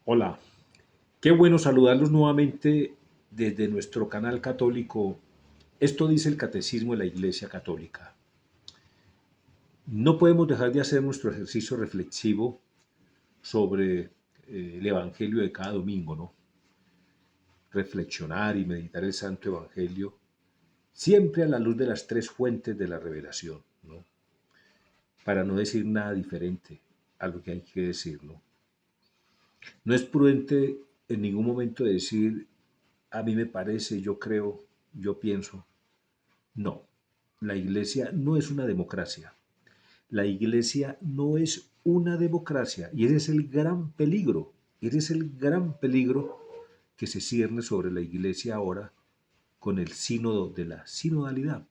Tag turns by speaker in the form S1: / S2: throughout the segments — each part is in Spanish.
S1: Hola, qué bueno saludarlos nuevamente desde nuestro canal católico. Esto dice el Catecismo de la Iglesia Católica. No podemos dejar de hacer nuestro ejercicio reflexivo sobre el Evangelio de cada domingo, ¿no? Reflexionar y meditar el Santo Evangelio, siempre a la luz de las tres fuentes de la revelación, ¿no? Para no decir nada diferente a lo que hay que decir, ¿no? No es prudente en ningún momento decir, a mí me parece, yo creo, yo pienso. No, la iglesia no es una democracia. La iglesia no es una democracia y ese es el gran peligro. Ese es el gran peligro que se cierne sobre la iglesia ahora con el sínodo de la sinodalidad,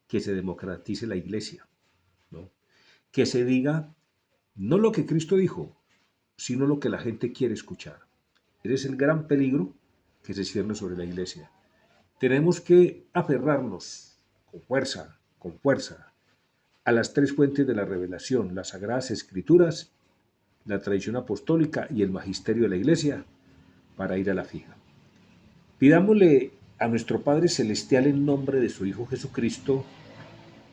S1: que se democratice la iglesia, ¿no? Que se diga no lo que Cristo dijo, sino lo que la gente quiere escuchar. Ese es el gran peligro que se cierne sobre la iglesia. Tenemos que aferrarnos con fuerza, a las tres fuentes de la revelación, las Sagradas Escrituras, la tradición apostólica y el magisterio de la Iglesia, para ir a la fija. Pidámosle a nuestro Padre Celestial en nombre de su Hijo Jesucristo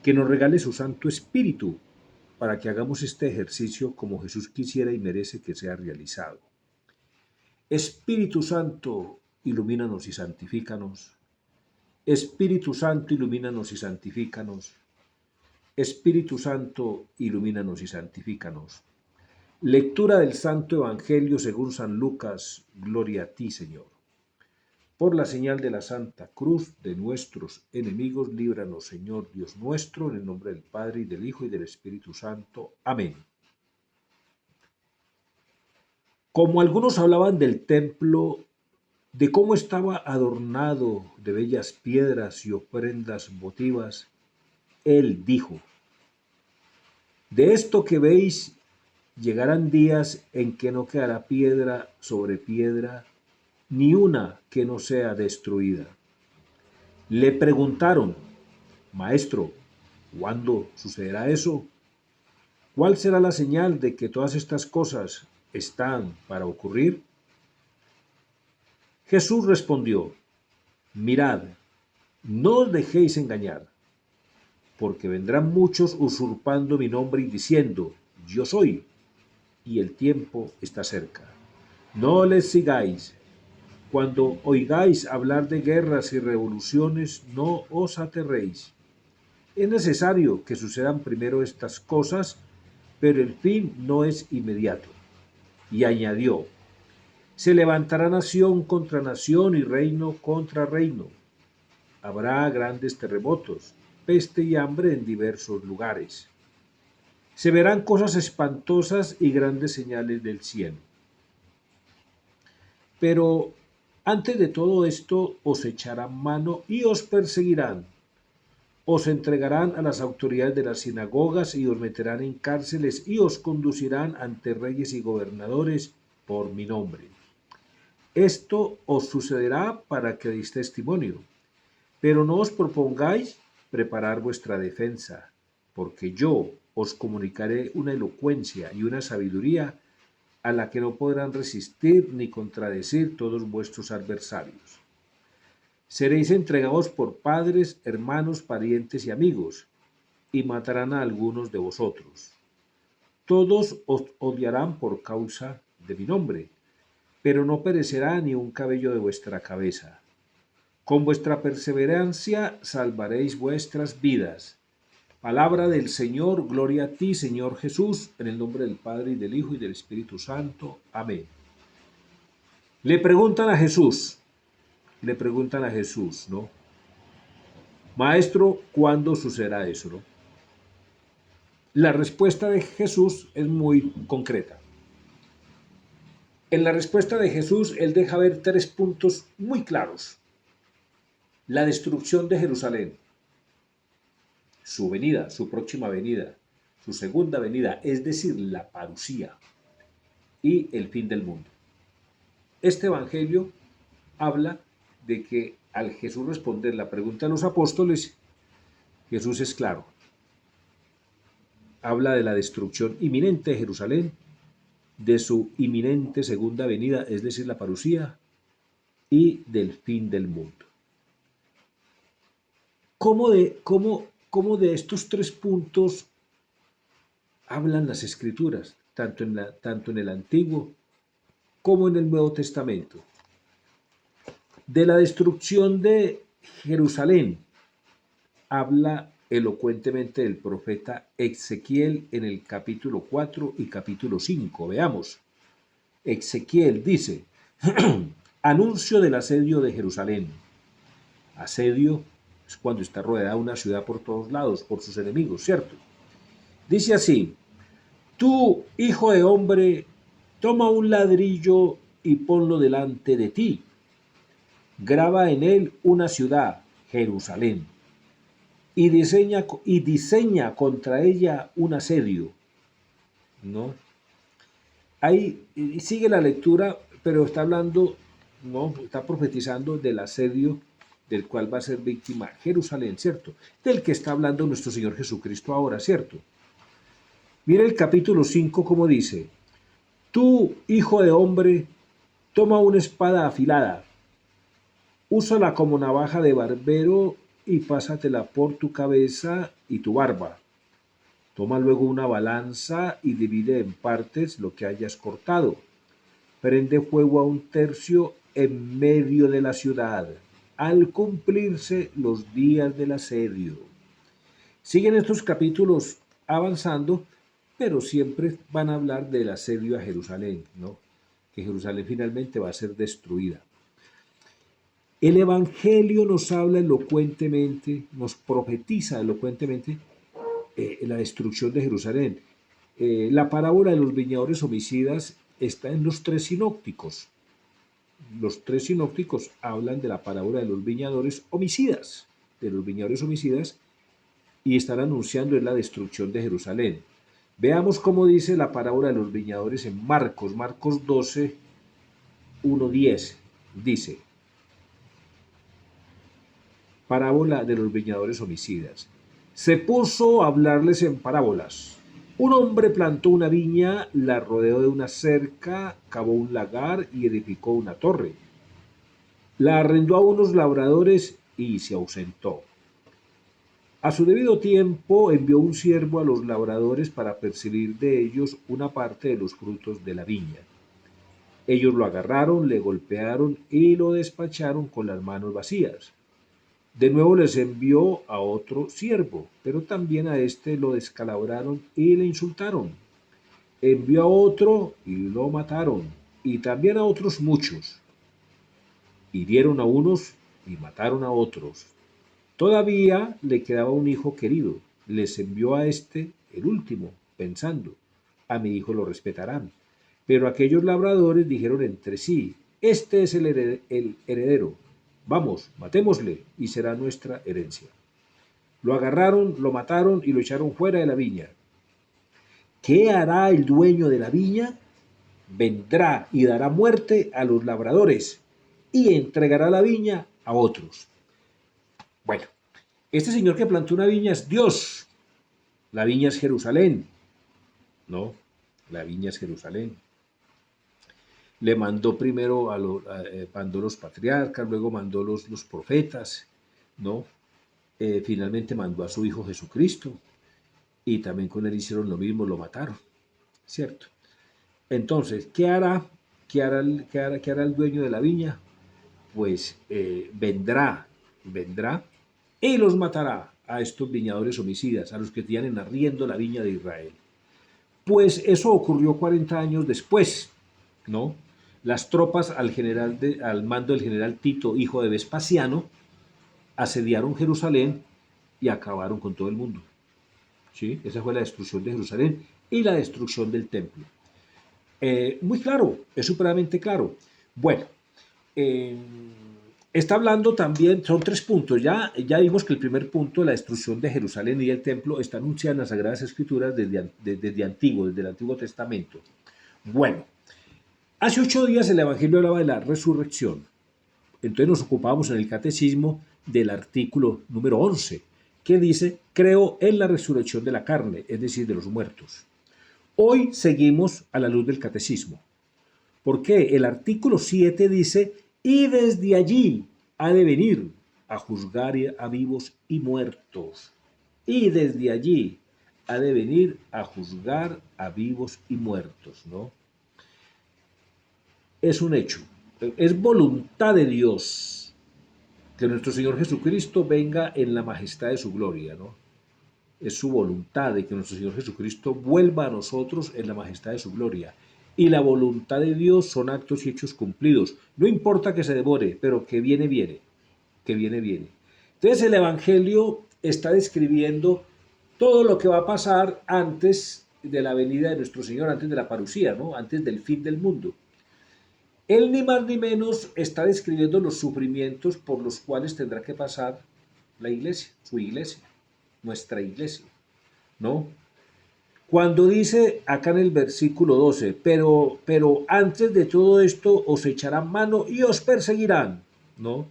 S1: que nos regale su Santo Espíritu para que hagamos este ejercicio como Jesús quisiera y merece que sea realizado. Espíritu Santo, ilumínanos y santifícanos. Espíritu Santo, ilumínanos y santifícanos. Espíritu Santo, ilumínanos y santifícanos. Lectura del Santo Evangelio según San Lucas. Gloria a ti, Señor. Por la señal de la Santa Cruz de nuestros enemigos, líbranos, Señor Dios nuestro, en el nombre del Padre, y del Hijo, y del Espíritu Santo. Amén. Como algunos hablaban del templo, de cómo estaba adornado de bellas piedras y ofrendas votivas, él dijo: de esto que veis, llegarán días en que no quedará piedra sobre piedra, ni una que no sea destruida. Le preguntaron: Maestro, ¿cuándo sucederá eso? ¿Cuál será la señal de que todas estas cosas están para ocurrir? Jesús respondió: Mirad, no os dejéis engañar, porque vendrán muchos usurpando mi nombre y diciendo: Yo soy, y el tiempo está cerca. No les sigáis. Cuando oigáis hablar de guerras y revoluciones, no os aterréis. Es necesario que sucedan primero estas cosas, pero el fin no es inmediato. Y añadió: se levantará nación contra nación y reino contra reino. Habrá grandes terremotos, peste y hambre en diversos lugares. Se verán cosas espantosas y grandes señales del cielo. Pero antes de todo esto os echarán mano y os perseguirán. Os entregarán a las autoridades de las sinagogas y os meterán en cárceles y os conducirán ante reyes y gobernadores por mi nombre. Esto os sucederá para que deis testimonio. Pero no os propongáis preparar vuestra defensa, porque yo os comunicaré una elocuencia y una sabiduría a la que no podrán resistir ni contradecir todos vuestros adversarios. Seréis entregados por padres, hermanos, parientes y amigos, y matarán a algunos de vosotros. Todos os odiarán por causa de mi nombre, pero no perecerá ni un cabello de vuestra cabeza. Con vuestra perseverancia salvaréis vuestras vidas. Palabra del Señor, gloria a ti, Señor Jesús, en el nombre del Padre, y del Hijo, y del Espíritu Santo. Amén. Le preguntan a Jesús, ¿no? Maestro, ¿cuándo sucederá eso, no? La respuesta de Jesús es muy concreta. En la respuesta de Jesús, él deja ver tres puntos muy claros. La destrucción de Jerusalén, su venida, su próxima venida, su segunda venida, es decir, la parusía y el fin del mundo. Este evangelio habla de que al Jesús responder la pregunta de los apóstoles, Jesús es claro. Habla de la destrucción inminente de Jerusalén, de su inminente segunda venida, es decir, la parusía, y del fin del mundo. ¿Cómo de estos tres puntos hablan las Escrituras, tanto en el Antiguo como en el Nuevo Testamento? De la destrucción de Jerusalén habla elocuentemente el profeta Ezequiel en el capítulo 4 y capítulo 5. Veamos. Ezequiel dice, anuncio del asedio de Jerusalén. Asedio es cuando está rodeada una ciudad por todos lados, por sus enemigos, ¿cierto? Dice así, tú, hijo de hombre, toma un ladrillo y ponlo delante de ti. Graba en él una ciudad, Jerusalén, y diseña contra ella un asedio, ¿no? Ahí sigue la lectura, pero está hablando, ¿no? Está profetizando del asedio del cual va a ser víctima Jerusalén, ¿cierto? Del que está hablando nuestro Señor Jesucristo ahora, ¿cierto? Mira el capítulo 5 como dice, tú, hijo de hombre, toma una espada afilada, úsala como navaja de barbero y pásatela por tu cabeza y tu barba. Toma luego una balanza y divide en partes lo que hayas cortado. Prende fuego a un tercio en medio de la ciudad, al cumplirse los días del asedio. Siguen estos capítulos avanzando, pero siempre van a hablar del asedio a Jerusalén, ¿no? Que Jerusalén finalmente va a ser destruida. El Evangelio nos habla elocuentemente, nos profetiza elocuentemente la destrucción de Jerusalén. La parábola de los viñadores homicidas está en los tres sinópticos. Los tres sinópticos hablan de la parábola de los viñadores homicidas, y están anunciando la destrucción de Jerusalén. Veamos cómo dice la parábola de los viñadores en Marcos 12, 1-10. Dice, parábola de los viñadores homicidas. Se puso a hablarles en parábolas. Un hombre plantó una viña, la rodeó de una cerca, cavó un lagar y edificó una torre. La arrendó a unos labradores y se ausentó. A su debido tiempo envió un siervo a los labradores para percibir de ellos una parte de los frutos de la viña. Ellos lo agarraron, le golpearon y lo despacharon con las manos vacías. De nuevo les envió a otro siervo, pero también a este lo descalabraron y le insultaron. Envió a otro y lo mataron, y también a otros muchos. Hirieron a unos y mataron a otros. Todavía le quedaba un hijo querido. Les envió a este, el último, pensando, a mi hijo lo respetarán. Pero aquellos labradores dijeron entre sí, este es el heredero. Vamos, matémosle y será nuestra herencia. Lo agarraron, lo mataron y lo echaron fuera de la viña. ¿Qué hará el dueño de la viña? Vendrá y dará muerte a los labradores y entregará la viña a otros. Bueno, este señor que plantó una viña es Dios. La viña es Jerusalén. No, la viña es Jerusalén. Le mandó primero mandó los patriarcas, luego mandó los profetas, ¿no? Finalmente mandó a su Hijo Jesucristo y también con él hicieron lo mismo, lo mataron, ¿cierto? Entonces, ¿qué hará el dueño de la viña? Pues vendrá y los matará a estos viñadores homicidas, a los que tienen arriendo la viña de Israel. Pues eso ocurrió 40 años después, ¿no? Las tropas al mando del general Tito, hijo de Vespasiano, asediaron Jerusalén y acabaron con todo el mundo. ¿Sí? Esa fue la destrucción de Jerusalén y la destrucción del templo. Muy claro, es supremamente claro. Bueno, está hablando también, son tres puntos. Ya vimos que el primer punto, la destrucción de Jerusalén y el templo, está anunciada en las Sagradas Escrituras desde el Antiguo Testamento. Bueno, hace 8 días el Evangelio hablaba de la resurrección. Entonces nos ocupamos en el catecismo del artículo número 11, que dice, creo en la resurrección de la carne, es decir, de los muertos. Hoy seguimos a la luz del catecismo. ¿Por qué? El artículo 7 dice, y desde allí ha de venir a juzgar a vivos y muertos. Y desde allí ha de venir a juzgar a vivos y muertos, ¿no? Es un hecho, es voluntad de Dios que nuestro Señor Jesucristo venga en la majestad de su gloria, ¿no? Es su voluntad de que nuestro Señor Jesucristo vuelva a nosotros en la majestad de su gloria. Y la voluntad de Dios son actos y hechos cumplidos. No importa que se demore, pero que viene, viene. Que viene, viene. Entonces el Evangelio está describiendo todo lo que va a pasar antes de la venida de nuestro Señor, antes de la parusía, ¿no? Antes del fin del mundo. Él ni más ni menos está describiendo los sufrimientos por los cuales tendrá que pasar la iglesia, su iglesia, nuestra iglesia, ¿no? Cuando dice acá en el versículo 12, pero antes de todo esto os echarán mano y os perseguirán, ¿no?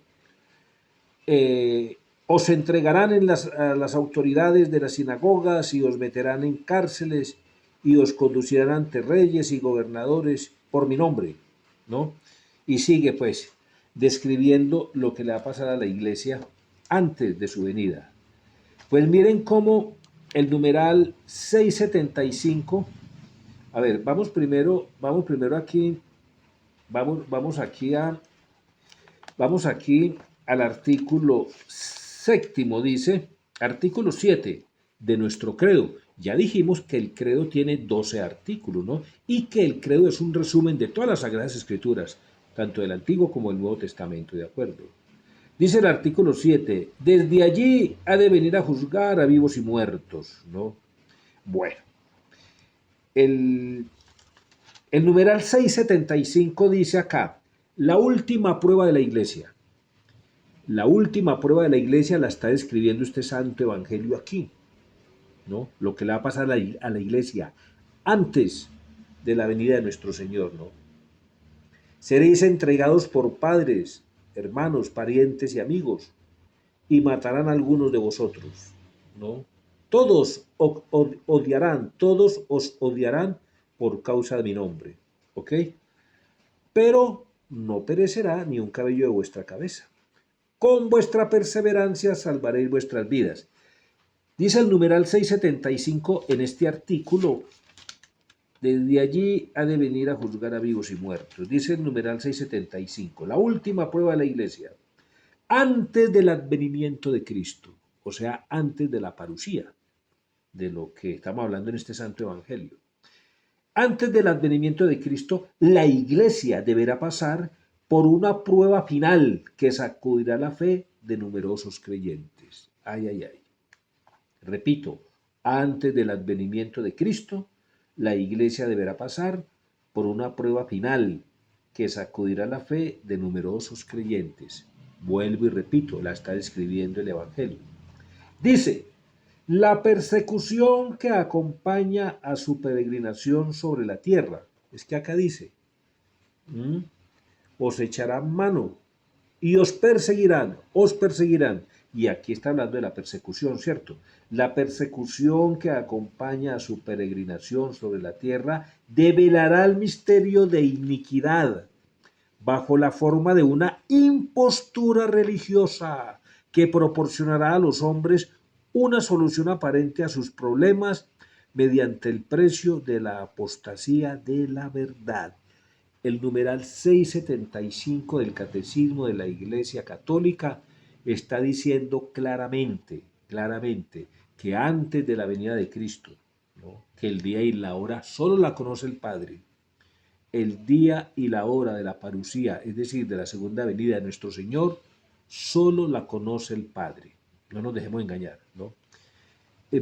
S1: Os entregarán a las autoridades de las sinagogas y os meterán en cárceles y os conducirán ante reyes y gobernadores por mi nombre, ¿no? Y sigue pues describiendo lo que le va a pasar a la iglesia antes de su venida. Pues miren cómo el numeral 675, a ver, vamos primero aquí, vamos aquí al artículo séptimo, dice, artículo 7 de nuestro credo. Ya dijimos que el credo tiene 12 artículos, ¿no? Y que el credo es un resumen de todas las Sagradas Escrituras, tanto del Antiguo como del Nuevo Testamento, ¿de acuerdo? Dice el artículo 7, desde allí ha de venir a juzgar a vivos y muertos, ¿no? Bueno, el, el numeral 675 dice acá, la última prueba de la iglesia. La última prueba de la iglesia la está describiendo este santo evangelio aquí, ¿no? Lo que le va a pasar a la iglesia antes de la venida de nuestro Señor, ¿no? Seréis entregados por padres, hermanos, parientes y amigos, y matarán a algunos de vosotros, ¿no? Todos odiarán, todos os odiarán por causa de mi nombre, ¿ok? Pero no perecerá ni un cabello de vuestra cabeza. Con vuestra perseverancia salvaréis vuestras vidas. Dice el numeral 675 en este artículo, desde allí ha de venir a juzgar a vivos y muertos. Dice el numeral 675, la última prueba de la iglesia, antes del advenimiento de Cristo, o sea, antes de la parusía, de lo que estamos hablando en este santo evangelio. Antes del advenimiento de Cristo, la iglesia deberá pasar por una prueba final que sacudirá la fe de numerosos creyentes. Ay, ay, ay. Repito, antes del advenimiento de Cristo, la iglesia deberá pasar por una prueba final que sacudirá la fe de numerosos creyentes. Vuelvo y repito, la está describiendo el Evangelio. Dice, la persecución que acompaña a su peregrinación sobre la tierra. Es que acá dice, os echarán mano y os perseguirán. Y aquí está hablando de la persecución, ¿cierto? La persecución que acompaña a su peregrinación sobre la tierra develará el misterio de iniquidad bajo la forma de una impostura religiosa que proporcionará a los hombres una solución aparente a sus problemas mediante el precio de la apostasía de la verdad. El numeral 675 del Catecismo de la Iglesia Católica está diciendo claramente, claramente, que antes de la venida de Cristo, ¿no? Que el día y la hora solo la conoce el Padre. El día y la hora de la parusía, es decir, de la segunda venida de nuestro Señor, solo la conoce el Padre. No nos dejemos engañar, ¿no?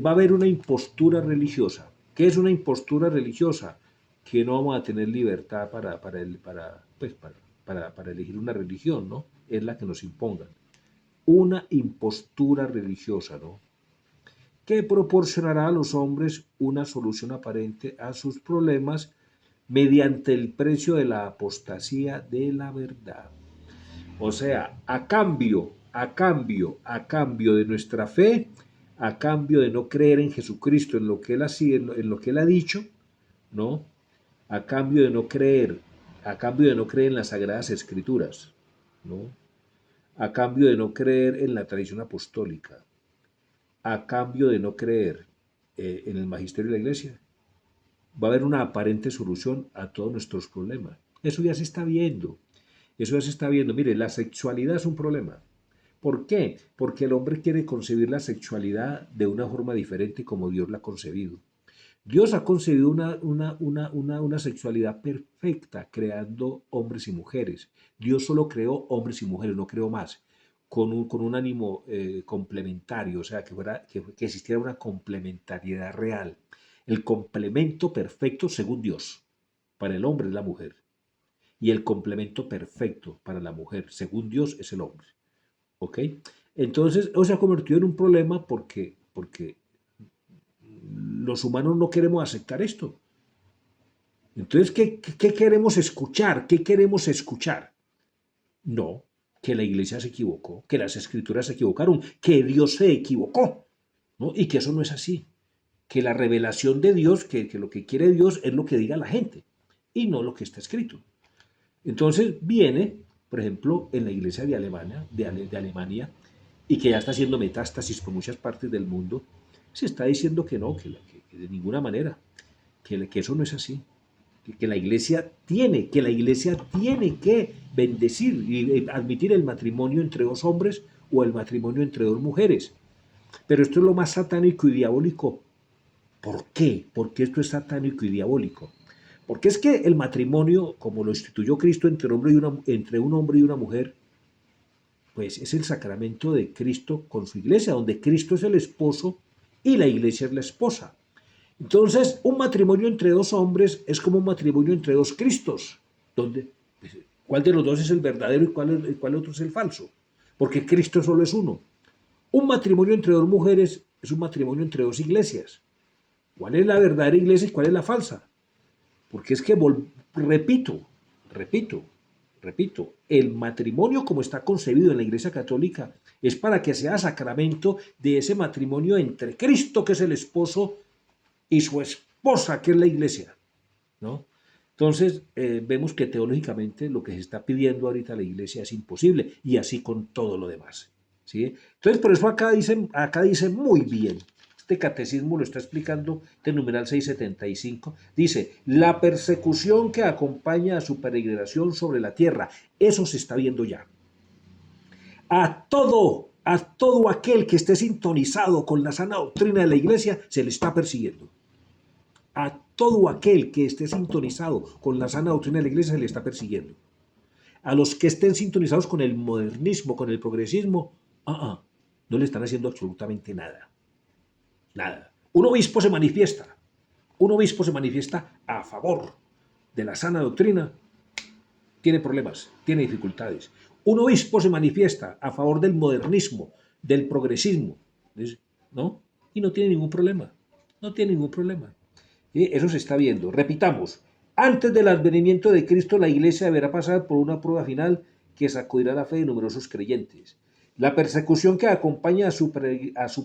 S1: Va a haber una impostura religiosa. ¿Qué es una impostura religiosa? Que no vamos a tener libertad para elegir una religión, ¿no? Es la que nos impongan. Una impostura religiosa, ¿no? Que proporcionará a los hombres una solución aparente a sus problemas mediante el precio de la apostasía de la verdad. O sea, a cambio de nuestra fe, a cambio de no creer en Jesucristo, en lo que Él ha dicho, ¿no? A cambio de no creer, a cambio de no creer en las Sagradas Escrituras, ¿no? A cambio de no creer en la tradición apostólica, a cambio de no creer en el magisterio de la iglesia, va a haber una aparente solución a todos nuestros problemas. Eso ya se está viendo. Eso ya se está viendo. Mire, la sexualidad es un problema. ¿Por qué? Porque el hombre quiere concebir la sexualidad de una forma diferente como Dios la ha concebido. Dios ha concebido una sexualidad perfecta, creando hombres y mujeres. Dios solo creó hombres y mujeres, no creó más, con un ánimo complementario, o sea, que existiera una complementariedad real. El complemento perfecto según Dios para el hombre es la mujer. Y el complemento perfecto para la mujer según Dios es el hombre. ¿Ok? Entonces, eso se ha convertido en un problema porque los humanos no queremos aceptar esto. Entonces, ¿qué queremos escuchar? ¿Qué queremos escuchar? No, que la iglesia se equivocó, que las escrituras se equivocaron, que Dios se equivocó, ¿no? Y que eso no es así. Que la revelación de Dios, que lo que quiere Dios es lo que diga la gente y no lo que está escrito. Entonces viene, por ejemplo, en la iglesia de Alemania, y que ya está haciendo metástasis por muchas partes del mundo, se está diciendo que no, que de ninguna manera, que eso no es así, que la iglesia tiene que bendecir y admitir el matrimonio entre dos hombres o el matrimonio entre dos mujeres. Pero esto es lo más satánico y diabólico. ¿Por qué? Porque esto es satánico y diabólico. Porque es que el matrimonio, como lo instituyó Cristo entre un hombre y una mujer, pues es el sacramento de Cristo con su iglesia, donde Cristo es el esposo y la iglesia es la esposa. Entonces, un matrimonio entre dos hombres es como un matrimonio entre dos Cristos, donde pues, ¿cuál de los dos es el verdadero y cuál otro es el falso? Porque Cristo solo es uno. Un matrimonio entre dos mujeres es un matrimonio entre dos iglesias. ¿Cuál es la verdadera iglesia y cuál es la falsa? Porque es que, repito, repito, repito, el matrimonio como está concebido en la Iglesia Católica es para que sea sacramento de ese matrimonio entre Cristo, que es el esposo, y su esposa, que es la Iglesia, ¿no? Entonces, vemos que teológicamente lo que se está pidiendo ahorita a la Iglesia es imposible, y así con todo lo demás, ¿sí? Entonces, por eso acá dice muy bien, este catecismo lo está explicando del numeral 675, dice, la persecución que acompaña a su peregrinación sobre la tierra, eso se está viendo ya. A todo aquel que esté sintonizado con la sana doctrina de la iglesia, se le está persiguiendo. A todo aquel que esté sintonizado con la sana doctrina de la iglesia, se le está persiguiendo. A los que estén sintonizados con el modernismo, con el progresismo, no le están haciendo absolutamente nada. Nada. Un obispo se manifiesta a favor de la sana doctrina, tiene problemas, tiene dificultades. Un obispo se manifiesta a favor del modernismo, del progresismo, ¿no? Y no tiene ningún problema, no tiene ningún problema. Eso se está viendo. Repitamos, antes del advenimiento de Cristo, la iglesia deberá pasar por una prueba final que sacudirá la fe de numerosos creyentes. La persecución que acompaña a su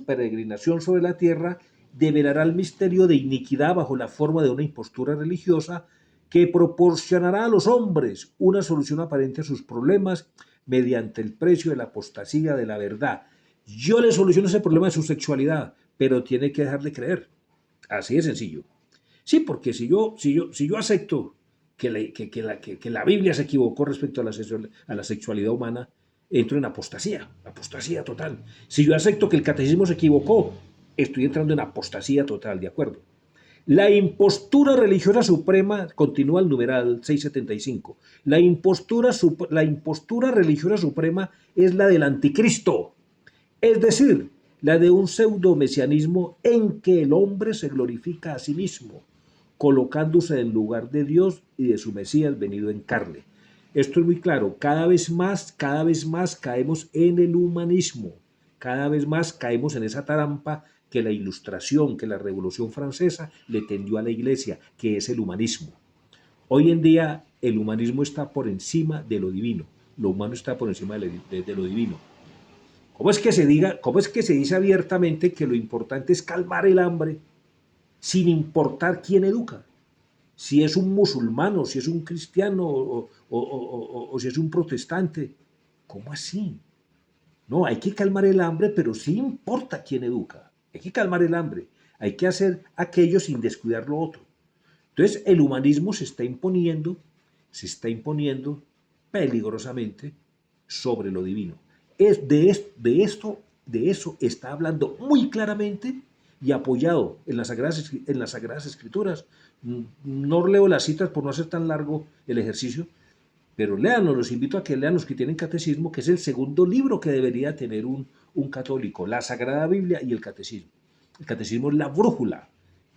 S1: peregrinación sobre la tierra develará el misterio de iniquidad bajo la forma de una impostura religiosa que proporcionará a los hombres una solución aparente a sus problemas mediante el precio de la apostasía de la verdad. Yo le soluciono ese problema de su sexualidad, pero tiene que dejar de creer. Así de sencillo. Sí, porque si yo acepto que la Biblia se equivocó respecto a la sexualidad humana, entro en apostasía total. Si yo acepto que el catecismo se equivocó, estoy entrando en apostasía total, ¿de acuerdo? La impostura religiosa suprema, continúa el numeral 675, la impostura religiosa suprema es la del anticristo, es decir, la de un pseudo-mesianismo en que el hombre se glorifica a sí mismo, colocándose en lugar de Dios y de su Mesías venido en carne. Esto es muy claro, cada vez más caemos en el humanismo, cada vez más caemos en esa trampa que la Ilustración, que la Revolución Francesa le tendió a la Iglesia, que es el humanismo. Hoy en día el humanismo está por encima de lo divino, lo humano está por encima de lo divino. ¿Cómo es que se dice abiertamente que lo importante es calmar el hambre sin importar quién educa? si es un musulmano, si es un cristiano o si es un protestante. ¿Cómo así? No, hay que calmar el hambre, pero sí importa quién educa. Hay que calmar el hambre. Hay que hacer aquello sin descuidar lo otro. Entonces, el humanismo se está imponiendo peligrosamente sobre lo divino. De eso está hablando muy claramente y apoyado en las Sagradas Escrituras. No leo las citas por no hacer tan largo el ejercicio, pero léanlo, los invito a que lean los que tienen catecismo, que es el segundo libro que debería tener un católico, la Sagrada Biblia y el catecismo. El catecismo es la brújula,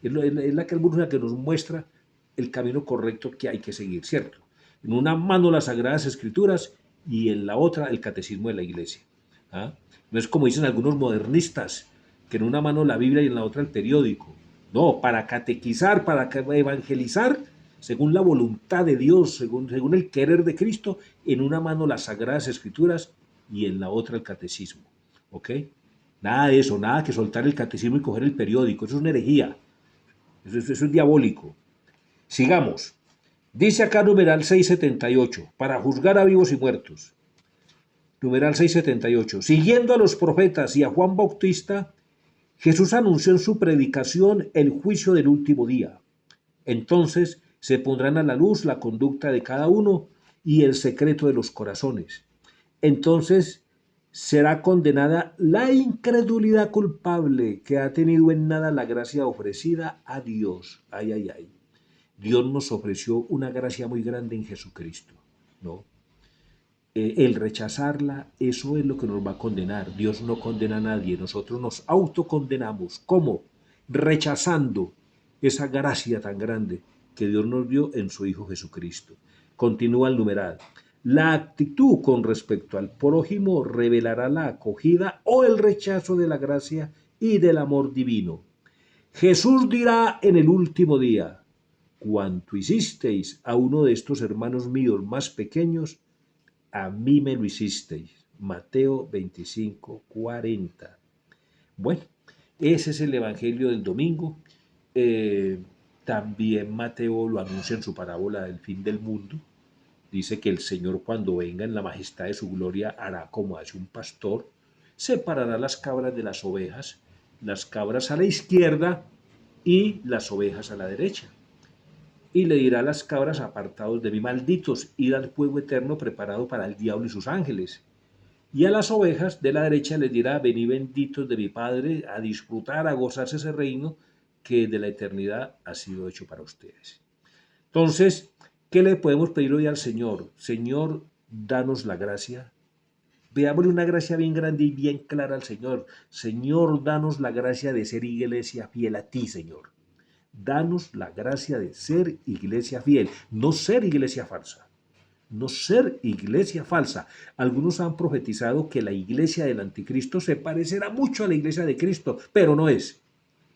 S1: es la brújula que nos muestra el camino correcto que hay que seguir, ¿cierto? En una mano las Sagradas Escrituras y en la otra el catecismo de la Iglesia. ¿Ah? No es como dicen algunos modernistas, que en una mano la Biblia y en la otra el periódico. No, para catequizar, para evangelizar, según la voluntad de Dios, según el querer de Cristo, en una mano las Sagradas Escrituras y en la otra el catecismo. ¿Ok? Nada de eso, nada que soltar el catecismo y coger el periódico, eso es una herejía, eso es diabólico. Sigamos. Dice acá numeral 678, para juzgar a vivos y muertos. Numeral 678. Siguiendo a los profetas y a Juan Bautista, Jesús anunció en su predicación el juicio del último día. Entonces se pondrán a la luz la conducta de cada uno y el secreto de los corazones. Entonces será condenada la incredulidad culpable que ha tenido en nada la gracia ofrecida a Dios. Ay, ay, ay. Dios nos ofreció una gracia muy grande en Jesucristo, ¿no? El rechazarla, eso es lo que nos va a condenar. Dios no condena a nadie, nosotros nos autocondenamos. ¿Cómo? Rechazando esa gracia tan grande que Dios nos dio en su Hijo Jesucristo. Continúa el numeral. La actitud con respecto al prójimo revelará la acogida o el rechazo de la gracia y del amor divino. Jesús dirá en el último día: cuanto hicisteis a uno de estos hermanos míos más pequeños, a mí me lo hicisteis. Mateo 25, 40. Bueno, ese es el Evangelio del domingo. También Mateo lo anuncia en su parábola del fin del mundo. Dice que el Señor, cuando venga en la majestad de su gloria, hará como hace un pastor, separará las cabras de las ovejas, las cabras a la izquierda y las ovejas a la derecha. Y le dirá a las cabras: apartados de mí, malditos, id al fuego eterno preparado para el diablo y sus ángeles. Y a las ovejas de la derecha les dirá: venid benditos de mi Padre, a disfrutar, a gozarse ese reino que de la eternidad ha sido hecho para ustedes. Entonces, ¿qué le podemos pedir hoy al Señor? Señor, danos la gracia. Veámosle una gracia bien grande y bien clara al Señor. Señor, danos la gracia de ser iglesia fiel a ti, Señor. Danos la gracia de ser iglesia fiel, no ser iglesia falsa. No ser iglesia falsa. Algunos han profetizado que la iglesia del anticristo se parecerá mucho a la iglesia de Cristo, pero no es.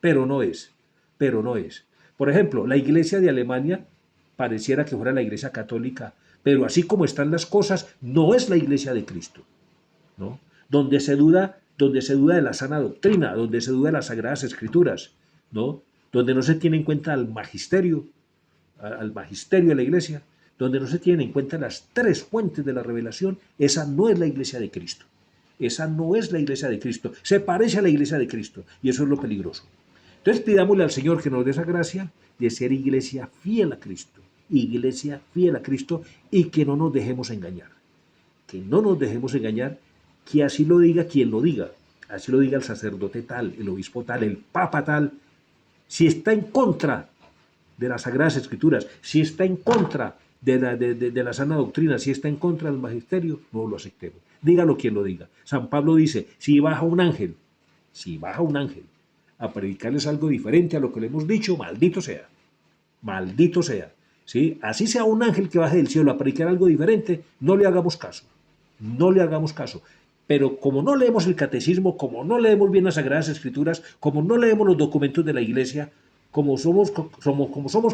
S1: Pero no es. Pero no es. Por ejemplo, la iglesia de Alemania pareciera que fuera la iglesia católica, pero así como están las cosas, no es la iglesia de Cristo, ¿no? Donde se duda de la sana doctrina, donde se duda de las sagradas escrituras, ¿no? Donde no se tiene en cuenta al magisterio de la iglesia, donde no se tienen en cuenta las tres fuentes de la revelación, esa no es la iglesia de Cristo. Esa no es la iglesia de Cristo. Se parece a la iglesia de Cristo y eso es lo peligroso. Entonces pidámosle al Señor que nos dé esa gracia de ser iglesia fiel a Cristo, iglesia fiel a Cristo, y que no nos dejemos engañar. Que no nos dejemos engañar, que así lo diga quien lo diga. Así lo diga el sacerdote tal, el obispo tal, el papa tal. Si está en contra de las Sagradas Escrituras, si está en contra de la sana doctrina, si está en contra del magisterio, no lo aceptemos. Dígalo quien lo diga. San Pablo dice: si baja un ángel a predicarles algo diferente a lo que le hemos dicho, maldito sea. Maldito sea. ¿Sí? Así sea un ángel que baje del cielo a predicar algo diferente, no le hagamos caso. No le hagamos caso. Pero como no leemos el catecismo, como no leemos bien las Sagradas Escrituras, como no leemos los documentos de la Iglesia, como somos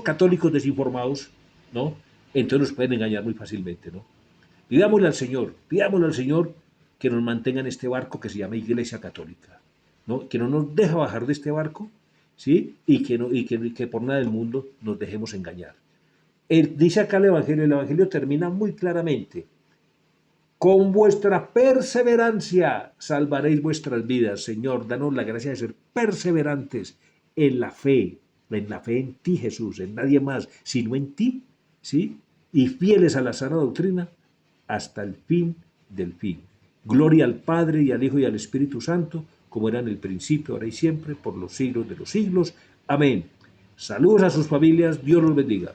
S1: católicos desinformados, ¿no? Entonces nos pueden engañar muy fácilmente, ¿no? Pidámosle al Señor que nos mantenga en este barco que se llama Iglesia Católica, ¿no? Que no nos deja bajar de este barco ¿sí? Y que por nada del mundo nos dejemos engañar. Dice acá el Evangelio termina muy claramente. Con vuestra perseverancia salvaréis vuestras vidas. Señor, danos la gracia de ser perseverantes en la fe en ti, Jesús, en nadie más, sino en ti, ¿sí? Y fieles a la sana doctrina hasta el fin del fin. Gloria al Padre y al Hijo y al Espíritu Santo, como era en el principio, ahora y siempre, por los siglos de los siglos. Amén. Saludos a sus familias, Dios los bendiga.